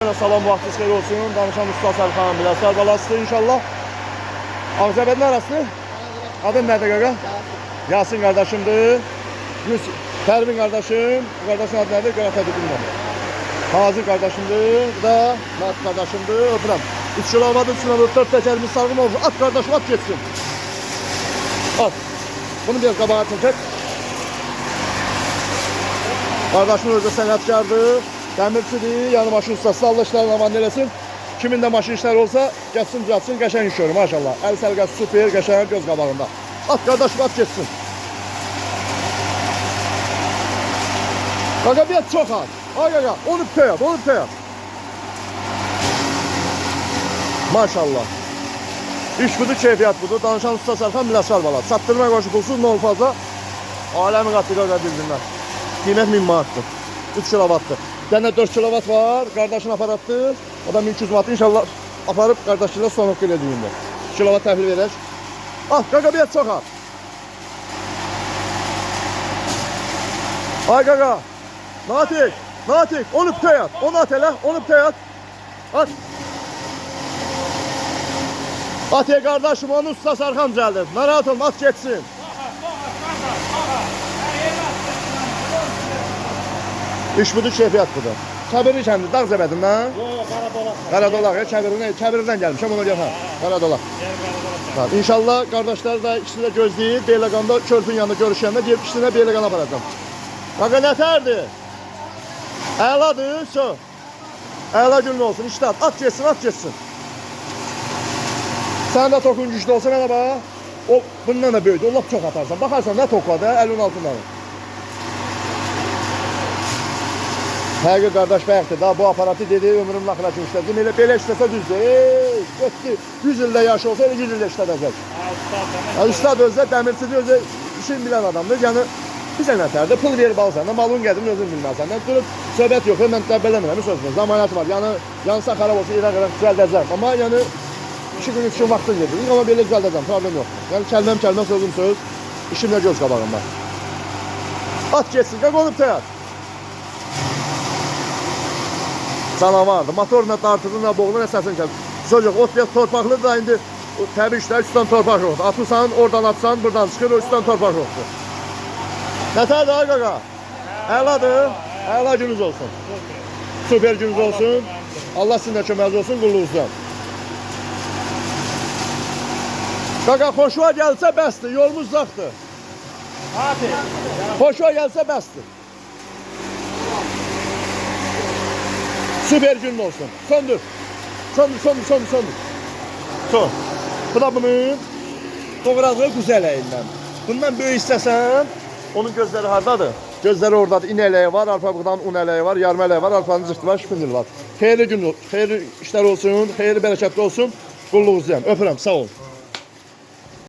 cümlene salam, vaxtınız xeyir olsun. Danışan Usta Sərxan Biləsər balasıdır inşallah. Ağzəbədin arasıdır. Adın nədir qaqa? Yasin qardaşımdır. Pərvin qardaşım. Bu qardaşın adı nədir? Qərətə bilmirəm. Hazır qardaşımdır. Bu da Nat qardaşımdır. Öpürəm. 3 kilovatın sınavı 4 təkərimiz sarğım olsun. At qardaşım, at geçsin. At. Bunu biraz qabağa çəkək. Qardaşımın özü sənətkardır. Dəmirçidir, yəni maşın ustası. Allah işlərini aman eləsin. Kimin də maşın işləri olsa, gəlsin, düzəltsin, qəşəng iş görür maşallah. Əl səlqəsi super, qəşəng göz qabağında. At qardaşım, at geçsin. Qaqa bir çox az. Ay qaqa, onu təyat, onu təyat. Maşallah. İş budur, keyfiyyat budur. Danışan Usta Sərxan Biləsər bala. Çatdırma qoşu pulsuz, nə olur fazla. Aləmi qatdı qaqa bildirlər. Qiymət 1000 manatdır. 3 kilovatdır. Dənə 4 kilovat var, qardaşın aparatdır. O da 1200 manat inşallah aparıb qardaşıyla sonuq elədiyində. 2 kilovat təhvil verək. Ah, qaqa bir çox az. Ay qaqa. Natik, Natik, onu təyat, onu at elə, onu təyat. At. At ey qardaşım, onu Usta Sərxan gəldir. Narahat olma, at geçsin. İş budur, keyfiyyat budur. Kəbirli kəndi, dağ zəbədindən? Yox, Qaradolaq. Qaradolaq, kəbirindən gəlmişəm, ona görə. Qaradolaq. İnşallah qardaşlar da ikisi də gözləyir. Beyləqanda körpün yanında görüşəndə deyib ikisine Beyləqana aparacam. Qaqa nətərdir? Əladır, çox. Əla günün olsun, iştah. At geçsin, at geçsin. Sən də tokun güclü olsa mənə bax. O bundan da böyüdür, o lap çox atarsan. Baxarsan nə tokladı, əlin altındadır. Həqiqi qardaş bəyəkdir, daha bu aparatı dedi, ömrüm laxıra kimi işlədim. Elə belə işləsə düzdür. Getdi, 100 ildə yaşı olsa elə 100 ildə işlədəcək. Ustad özü, dəmirçidir, özü işin bilən adamdır. Yəni, bizə nətərdir, pul verib al səndən, malın qədrini özün bilməz səndən. Durub, söhbət yox, mən dəbbələmirəm, sözünür, zamanət var. Yəni, yansa xarab olsa, iraq-iraq düzəldəcəm. Amma yəni, 2 gün, 3 gün vaxtın gedir. Amma belə düzəldəcəm, problem yoxdur. Yəni, kəlməm, sözüm söz, işimlə göz qabağımda. At geçsin, qaq olub təyat. Canavardır. Motorla dartırın, boğulun əsasını kəlir. Söz yox, ot biraz torpaqlıdır da indi təbii işlər üstdən torpaq yoxdur. Atırsan, oradan atsan, buradan çıxır, üstdən torpaq yoxdur. Nətərdir ay qaqa? Əladır. Əla gününüz olsun. Süper gününüz olsun. Allah sizin də köməyiniz olsun, qulluğunuzdan. Qaqa, xoşuma gəlsə bəsdir, yolumuz uzaqdır. Xoşuma gəlsə bəsdir. Süper günün olsun. Söndür. Söndür. Son. Bu da bunun doğradığı güzel əyindən. Bundan böyük istəsən, onun gözləri hardadır? Gözləri oradadır. İn ələyi var, arpabıqdan un ələyi var, yarım ələyi var, arpanın zırtı var, şüpündür var. Xeyirli gün, xeyirli işlər olsun, xeyirli bərəkətli olsun. Qulluğunuzdan. Öpürəm, sağ ol.